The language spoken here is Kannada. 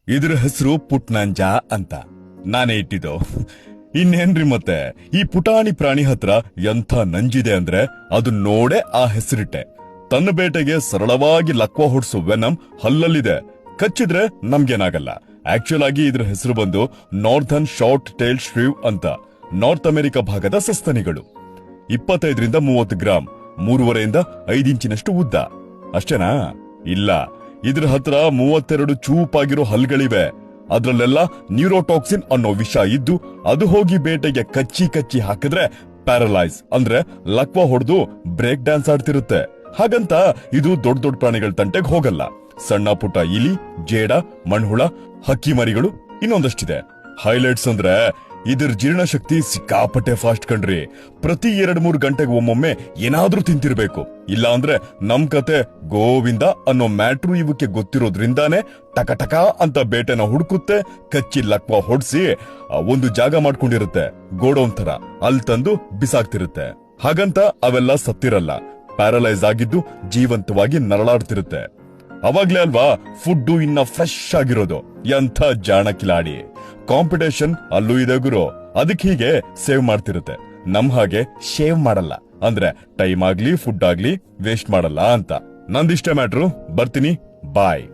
ಇದ್ರ ಹೆಸರು ಪುಟ್ನಂಜ ಅಂತ ನಾನೇ ಇಟ್ಟಿದ್ದು. ಇನ್ನೇನ್ರಿ ಮತ್ತೆ, ಈ ಪುಟಾಣಿ ಪ್ರಾಣಿ ಹತ್ರ ಎಂಥ ನಂಜಿದೆ ಅಂದ್ರೆ ಅದು ನೋಡೇ ಆ ಹೆಸರಿಟ್ಟೆ. ತನ್ನ ಬೇಟೆಗೆ ಸರಳವಾಗಿ ಲಕ್ವ ಹೊಡ್ಸೋ ವೆನಮ್ ಹಲ್ಲಲ್ಲಿದೆ. ಕಚ್ಚಿದ್ರೆ ನಮ್ಗೇನಾಗಲ್ಲ. ಆಕ್ಚುಲ್ ಆಗಿ ಇದ್ರ ಹೆಸರು ಬಂದು ನಾರ್ದರ್ನ್ ಶಾರ್ಟ್ ಟೇಲ್ ಶ್ರೀವ್ ಅಂತ. ನಾರ್ತ್ ಅಮೆರಿಕ ಭಾಗದ ಸಸ್ತನಿಗಳು. 25-30 ಗ್ರಾಂ, 3.5 ಇಂಚಿನಷ್ಟು ಉದ್ದ. ಅಷ್ಟೇನಾ? ಇಲ್ಲ, ಇದ್ರ ಹತ್ರ 32 ಚೂಪಾಗಿರೋ ಹಲ್ಗಳಿವೆ. ಅದ್ರಲ್ಲೆಲ್ಲ ನ್ಯೂರೋಟಾಕ್ಸಿನ್ ಅನ್ನೋ ವಿಷ ಇದ್ದು ಅದು ಹೋಗಿ ಬೇಟೆಗೆ ಕಚ್ಚಿ ಹಾಕಿದ್ರೆ ಪ್ಯಾರಲೈಸ್ ಅಂದ್ರೆ ಲಕ್ವ ಹೊಡೆದು ಬ್ರೇಕ್ ಡ್ಯಾನ್ಸ್ ಆಡ್ತಿರುತ್ತೆ. ಹಾಗಂತ ಇದು ದೊಡ್ಡ ಪ್ರಾಣಿಗಳ ತಂಟೆಗೆ ಹೋಗಲ್ಲ. ಸಣ್ಣ ಪುಟ್ಟ ಇಲಿ, ಜೇಡ, ಮಣ್ಹುಳ, ಹಕ್ಕಿ ಮರಿಗಳು ಇನ್ನೊಂದಷ್ಟಿದೆ. ಹೈಲೈಟ್ಸ್ ಅಂದ್ರೆ ಇದ್ರ ಜೀರ್ಣಶಕ್ತಿ ಸಿಕ್ಕಾಪಟ್ಟೆ ಫಾಸ್ಟ್ ಕಣ್ರಿ. ಪ್ರತಿ 2-3 ಗಂಟೆಗೆ ಒಮ್ಮೊಮ್ಮೆ ಏನಾದ್ರೂ ತಿಂತಿರ್ಬೇಕು. ಇಲ್ಲ ಅಂದ್ರೆ ನಮ್ ಕತೆ ಗೋವಿಂದ ಅನ್ನೋ ಮ್ಯಾಟ್ರು ಇವಕ್ಕೆ ಗೊತ್ತಿರೋದ್ರಿಂದಾನೇ ಟಕ ಅಂತ ಬೇಟೆನ ಹುಡುಕುತ್ತೆ, ಕಚ್ಚಿ ಲಕ್ವ ಹೊಡ್ಸಿ ಒಂದು ಜಾಗ ಮಾಡ್ಕೊಂಡಿರುತ್ತೆ, ಗೋಡೌನ್ ತರ. ಅಲ್ಲಿ ತಂದು ಬಿಸಾಕ್ತಿರುತ್ತೆ. ಹಾಗಂತ ಅವೆಲ್ಲ ಸತ್ತಿರಲ್ಲ. ಪ್ಯಾರಲೈಸ್ ಆಗಿದ್ದು ಜೀವಂತವಾಗಿ ನರಳಾಡ್ತಿರುತ್ತೆ. ಅವಾಗ್ಲೇ ಅಲ್ವಾ ಫುಡ್ಡು ಇನ್ನ ಫ್ರೆಶ್ ಆಗಿರೋದು. ಎಂಥ ಜಾಣ ಕಿಲಾಡಿ. ಕಾಂಪಿಟೇಷನ್ ಅಲ್ಲೂ ಇದೆ ಗುರು. ಅದಕ್ಕೆ ಹೀಗೆ ಸೇವ್ ಮಾಡ್ತಿರುತ್ತೆ. ನಮ್ ಹಾಗೆ ಶೇವ್ ಮಾಡಲ್ಲ. ಅಂದ್ರೆ ಟೈಮ್ ಆಗ್ಲಿ ಫುಡ್ ಆಗ್ಲಿ ವೇಸ್ಟ್ ಮಾಡಲ್ಲ ಅಂತ. ನಂದಿಷ್ಟೇ ಮ್ಯಾಟ್ರು. ಬರ್ತೀನಿ. ಬಾಯ್.